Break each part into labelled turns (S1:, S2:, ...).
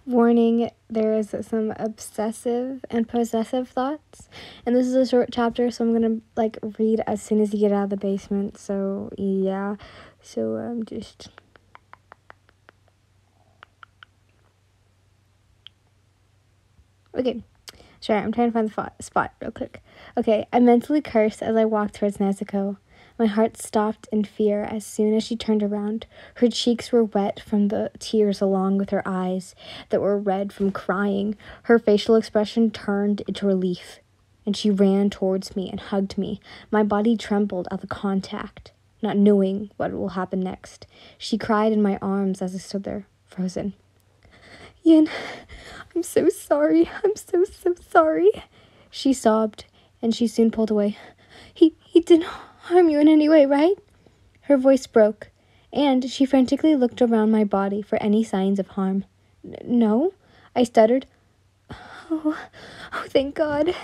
S1: Warning, there is some obsessive and possessive thoughts. And this is a short chapter, so I'm going to, read as soon as you get out of the basement. So, yeah. So, just... Okay. Sorry, I'm trying to find the spot real quick. Okay, I mentally cursed as I walked towards Nezuko. My heart stopped in fear as soon as she turned around. Her cheeks were wet from the tears along with her eyes that were red from crying. Her facial expression turned into relief, and she ran towards me and hugged me. My body trembled at the contact, not knowing what will happen next. She cried in my arms as I stood there, frozen. Yin, I'm so sorry. I'm so sorry. She sobbed, and she soon pulled away. He didn't harm you in any way, right? Her voice broke, and she frantically looked around my body for any signs of harm. No, I stuttered. Oh, thank God.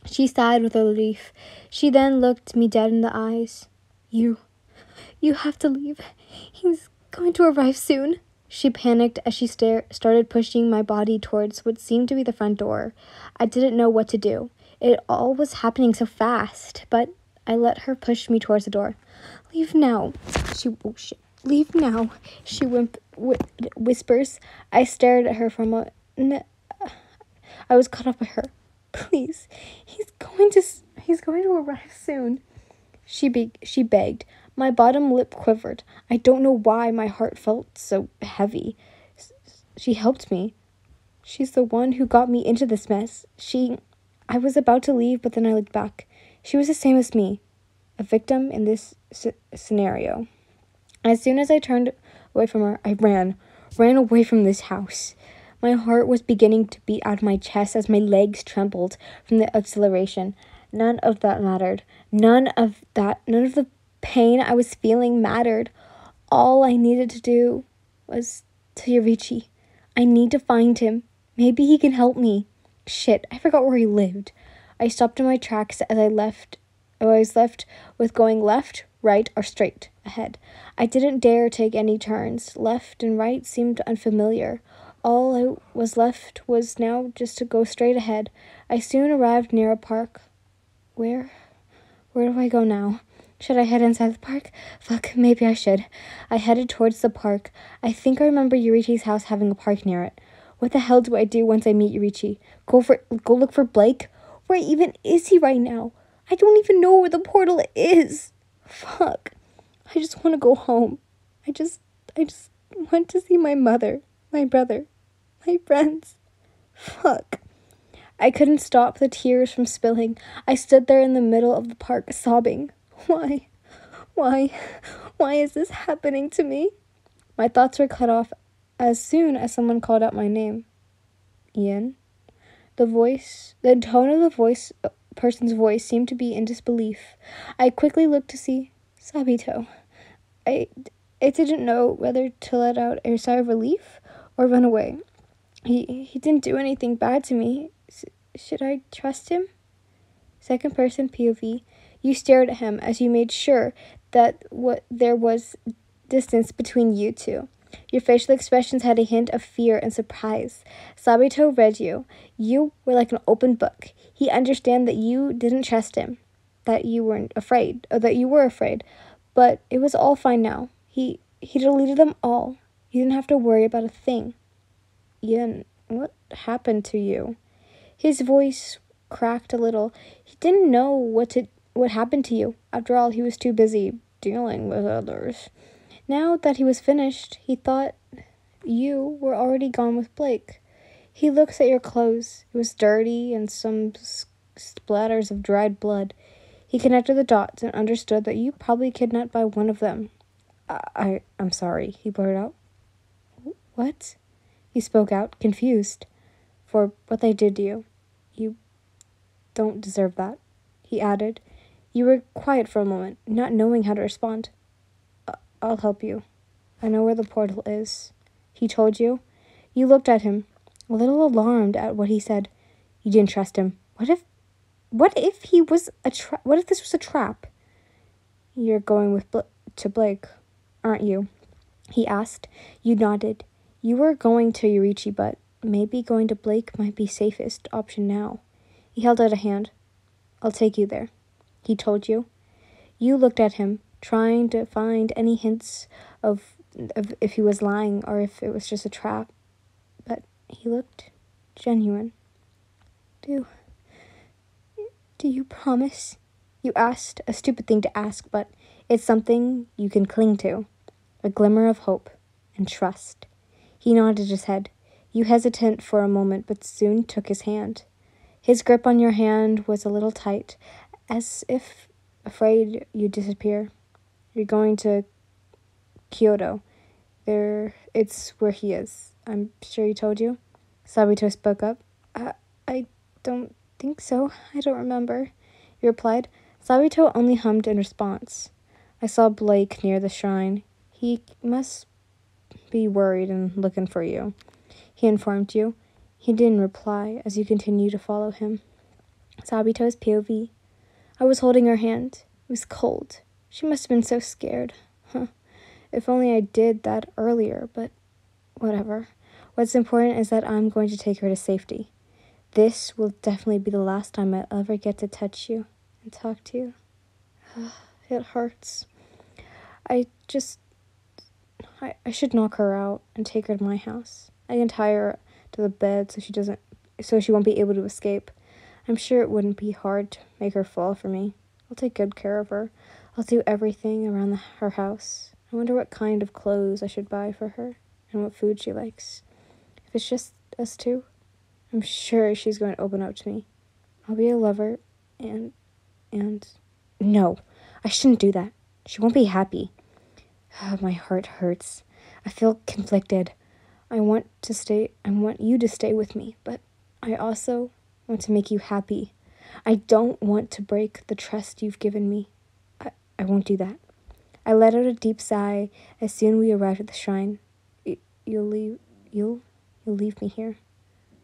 S1: She sighed with relief. She then looked me dead in the eyes. You have to leave. He's going to arrive soon. She panicked as she started pushing my body towards what seemed to be the front door. I didn't know what to do. It all was happening so fast, but I let her push me towards the door. Leave now. Leave now, she whispers. I stared at her for a moment. I was caught up by her. Please, he's going to arrive soon. She begged. My bottom lip quivered. I don't know why my heart felt so heavy. She helped me. She's the one who got me into this mess. I was about to leave, but then I looked back. She was the same as me, a victim in this scenario. As soon as I turned away from her, I ran away from this house. My heart was beginning to beat out of my chest as my legs trembled from the acceleration. None of that mattered. None of the pain I was feeling mattered. All I needed to do was to Yorichi. I need to find him. Maybe he can help me. Shit, I forgot where he lived. I stopped in my tracks as I was left with going left, right, or straight ahead. I didn't dare take any turns. Left and right seemed unfamiliar. All I was left was now just to go straight ahead. I soon arrived near a park. Where do I go now? Should I head inside the park? Fuck, maybe I should. I headed towards the park. I think I remember Yurichi's house having a park near it. What the hell do I do once I meet Yurichi? Go look for Blake? Where even is he right now? I don't even know where the portal is. Fuck. I just want to go home. I just want to see my mother, my brother, my friends. Fuck. I couldn't stop the tears from spilling. I stood there in the middle of the park, sobbing. Why is this happening to me? My thoughts were cut off as soon as someone called out my name. Ian? The tone of the person's voice seemed to be in disbelief. I quickly looked to see Sabito. I didn't know whether to let out a sigh of relief or run away. He didn't do anything bad to me. Should I trust him? Second person POV. You stared at him as you made sure that there was distance between you two. Your facial expressions had a hint of fear and surprise. Sabito read you. You were like an open book. He understood that you didn't trust him, that you were afraid, but it was all fine now. He deleted them all. You didn't have to worry about a thing. Ian, what happened to you? His voice cracked a little. He didn't know what happened to you. After all, he was too busy dealing with others. Now that he was finished, he thought you were already gone with Blake. He looks at your clothes. It was dirty and some splatters of dried blood. He connected the dots and understood that you probably kidnapped by one of them. I'm sorry, he blurted out. What? He spoke out, confused, for what they did to you. You don't deserve that, he added. You were quiet for a moment, not knowing how to respond. I'll help you. I know where the portal is. He told you? You looked at him, a little alarmed at what he said. You didn't trust him. What if this was a trap? You're going to Blake, aren't you? He asked. You nodded. You were going to Yurichi, but maybe going to Blake might be safest option now. He held out a hand. I'll take you there. He told you. You looked at him, trying to find any hints of if he was lying or if it was just a trap. But he looked genuine. Do you promise? You asked, a stupid thing to ask, but it's something you can cling to. A glimmer of hope and trust. He nodded his head. You hesitated for a moment, but soon took his hand. His grip on your hand was a little tight, as if afraid you'd disappear. You're going to Kyoto. It's where he is. I'm sure he told you. Sabito spoke up. I don't think so. I don't remember. You replied. Sabito only hummed in response. I saw Blake near the shrine. He must be worried and looking for you. He informed you. He didn't reply as you continued to follow him. Sabito's POV. I was holding her hand. It was cold. She must have been so scared. If only I did that earlier, but whatever. What's important is that I'm going to take her to safety. This will definitely be the last time I'll ever get to touch you and talk to you. It hurts. I should knock her out and take her to my house. I can tie her to the bed so she won't be able to escape. I'm sure it wouldn't be hard to make her fall for me. I'll take good care of her. I'll do everything around her house. I wonder what kind of clothes I should buy for her and what food she likes. If it's just us two, I'm sure she's going to open up to me. I'll be a lover and no, I shouldn't do that. She won't be happy. My heart hurts. I feel conflicted. I want you to stay with me, but I also want to make you happy. I don't want to break the trust you've given me. I won't do that. I let out a deep sigh as soon as we arrived at the shrine. You'll leave me here.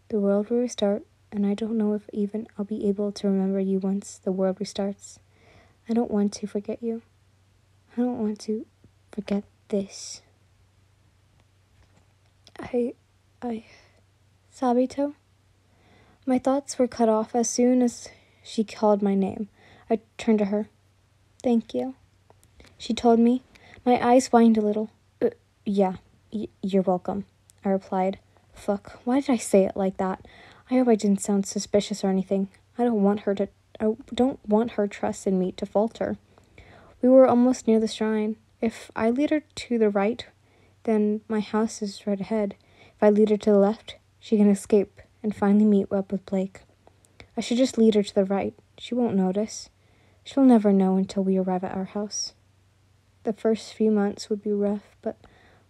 S1: The world will restart, and I don't know if even I'll be able to remember you once the world restarts. I don't want to forget you. I don't want to forget this. Sabito? My thoughts were cut off as soon as she called my name. I turned to her. Thank you. She told me. My eyes widened a little. Yeah, you're welcome, I replied. Fuck, why did I say it like that? I hope I didn't sound suspicious or anything. I don't want her trust in me to falter. We were almost near the shrine. If I lead her to the right, then my house is right ahead. If I lead her to the left, she can escape and finally meet up with Blake. I should just lead her to the right. She won't notice. She'll never know until we arrive at our house. The first few months would be rough, but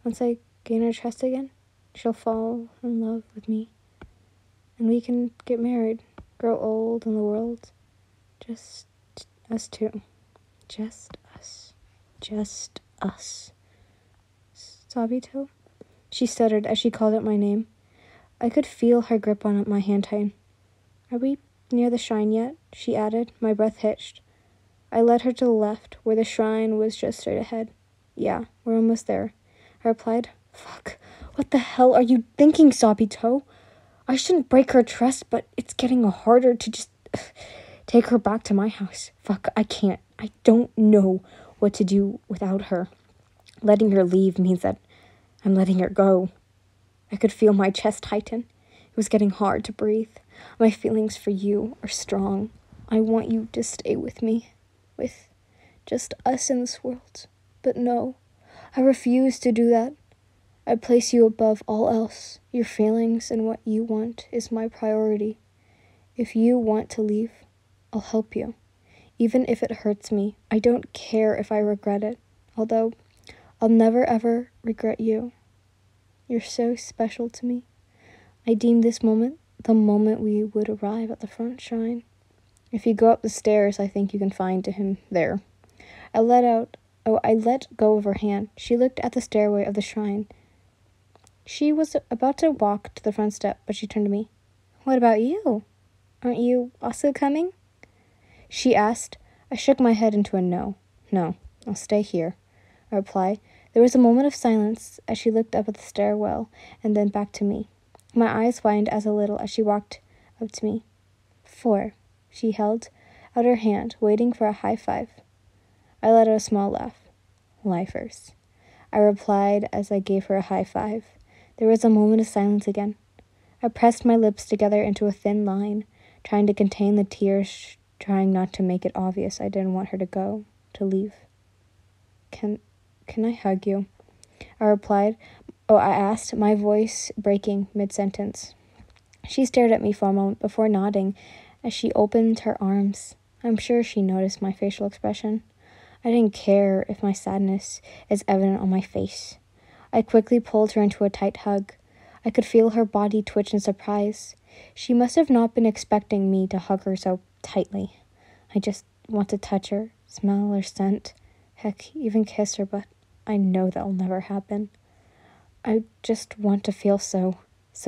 S1: once I gain her trust again, she'll fall in love with me. And we can get married, grow old in the world. Just us two. Just us. Just us. Sabito? She stuttered as she called out my name. I could feel her grip on my hand tighten. Are we near the shrine yet? She added. My breath hitched. I led her to the left, where the shrine was just straight ahead. Yeah, we're almost there, I replied. Fuck, what the hell are you thinking, Sabito? I shouldn't break her trust, but it's getting harder to just take her back to my house. Fuck, I can't. I don't know what to do without her. Letting her leave means that I'm letting her go. I could feel my chest tighten. It was getting hard to breathe. My feelings for you are strong. I want you to stay with me. With just us in this world. But no, I refuse to do that. I place you above all else. Your feelings and what you want is my priority. If you want to leave, I'll help you. Even if it hurts me, I don't care if I regret it. Although, I'll never ever regret you. You're so special to me. I deem this moment the moment we would arrive at the front shrine. If you go up the stairs, I think you can find him there. I let go of her hand. She looked at the stairway of the shrine. She was about to walk to the front step, but she turned to me. What about you? Aren't you also coming? She asked. I shook my head into a no. No, I'll stay here, I replied. There was a moment of silence as she looked up at the stairwell and then back to me. My eyes widened as a little as she walked up to me. 4. She held out her hand, waiting for a high five. I let out a small laugh. Lifers, I replied as I gave her a high five. There was a moment of silence again. I pressed my lips together into a thin line, trying to contain the tears, trying not to make it obvious I didn't want her to go, to leave. Can I hug you? I asked, my voice breaking mid-sentence. She stared at me for a moment before nodding as she opened her arms. I'm sure she noticed my facial expression. I didn't care if my sadness is evident on my face. I quickly pulled her into a tight hug. I could feel her body twitch in surprise. She must have not been expecting me to hug her so tightly. I just want to touch her, smell her scent, heck, even kiss her, but I know that'll never happen. I just want to feel so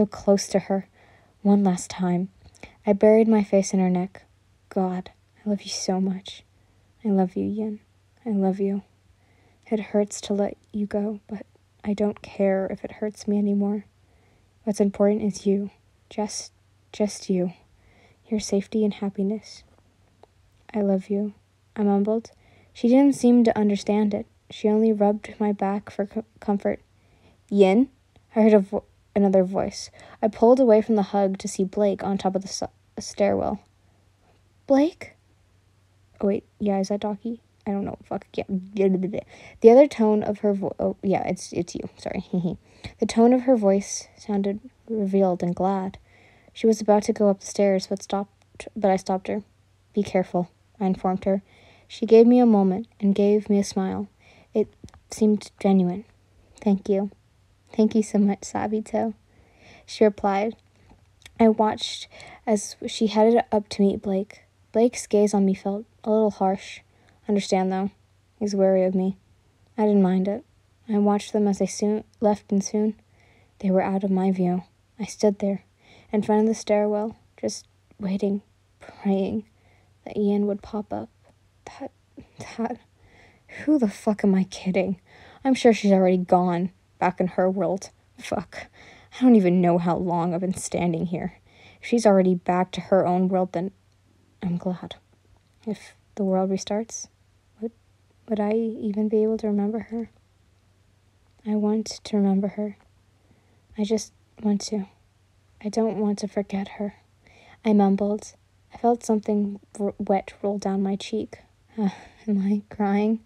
S1: close to her, one last time. I buried my face in her neck. God, I love you so much. I love you, Yin. I love you. It hurts to let you go, but I don't care if it hurts me anymore. What's important is you. Just you. Your safety and happiness. I love you, I mumbled. She didn't seem to understand it. She only rubbed my back for comfort. Yin? I heard another voice. I pulled away from the hug to see Blake on top of the stairwell. Blake? Oh, wait. Yeah, is that Docky? I don't know. Fuck. Yeah. The other tone of her voice... Oh, yeah, it's you. Sorry. The tone of her voice sounded revealed and glad. She was about to go up the stairs, but I stopped her. Be careful, I informed her. She gave me a moment and gave me a smile. It seemed genuine. Thank you. Thank you so much, Sabito, she replied. I watched as she headed up to meet Blake. Blake's gaze on me felt a little harsh. Understand, though. He's wary of me. I didn't mind it. I watched them as they left, and soon they were out of my view. I stood there, in front of the stairwell, just waiting, praying that Ian would pop up. Who the fuck am I kidding? I'm sure she's already gone, back in her world. Fuck. I don't even know how long I've been standing here. If she's already back to her own world, then I'm glad. If the world restarts, would I even be able to remember her? I want to remember her. I just want to. I don't want to forget her. I mumbled. I felt something wet roll down my cheek. Am I crying?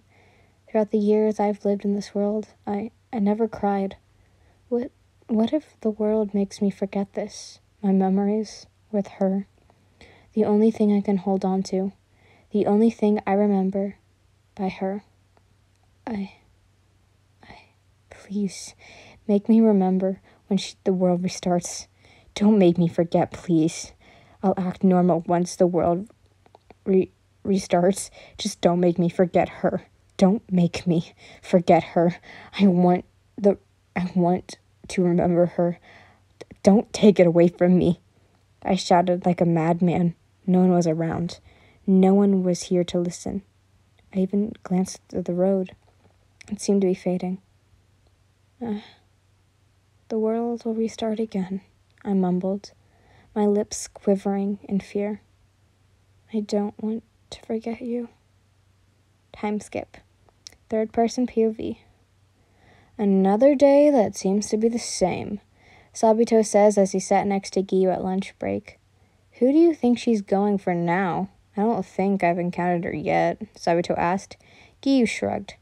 S1: Throughout the years I've lived in this world, I never cried. What if the world makes me forget this? My memories with her. The only thing I can hold on to. The only thing I remember by her. Please, make me remember when the world restarts. Don't make me forget, please. I'll act normal once the world restarts. Just don't make me forget her. Don't make me forget her. I want to remember her. Don't take it away from me. I shouted like a madman. No one was around. No one was here to listen. I even glanced at the road. It seemed to be fading. The world will restart again, I mumbled, my lips quivering in fear. I don't want to forget you. Time skip. Third person POV. Another day that seems to be the same, Sabito says as he sat next to Giyu at lunch break. Who do you think she's going for now? I don't think I've encountered her yet, Sabito asked. Giyu shrugged.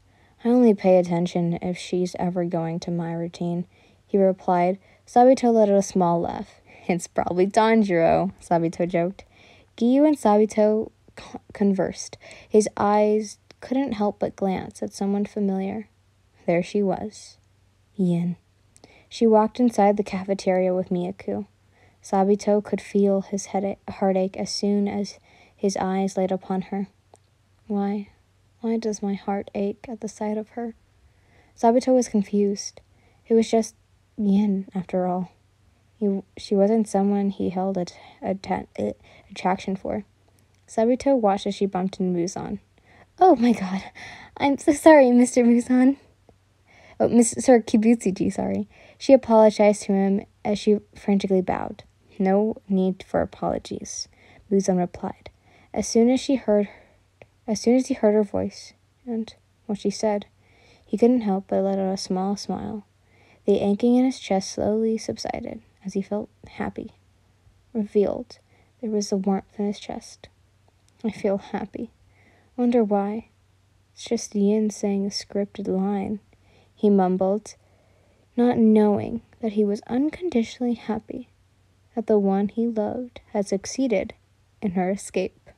S1: I only pay attention if she's ever going to my routine, he replied. Sabito let out a small laugh. It's probably Tanjiro, Sabito joked. Giyu and Sabito conversed. His eyes couldn't help but glance at someone familiar. There she was. Yin. She walked inside the cafeteria with Miyaku. Sabito could feel his heartache as soon as his eyes light upon her. Why does my heart ache at the sight of her? Sabito was confused. It was just Yin, after all. She wasn't someone he held attraction for. Sabito watched as she bumped into Muzan. Oh my god, I'm so sorry, Mr. Muzan. Oh, Sir Kibutsuji, sorry. She apologized to him as she frantically bowed. No need for apologies, Muzan replied. As soon as he heard her voice and what she said, he couldn't help but let out a small smile. The aching in his chest slowly subsided as he felt happy. Revealed, there was a warmth in his chest. I feel happy. Wonder why? It's just Yin saying a scripted line, he mumbled, not knowing that he was unconditionally happy that the one he loved had succeeded in her escape.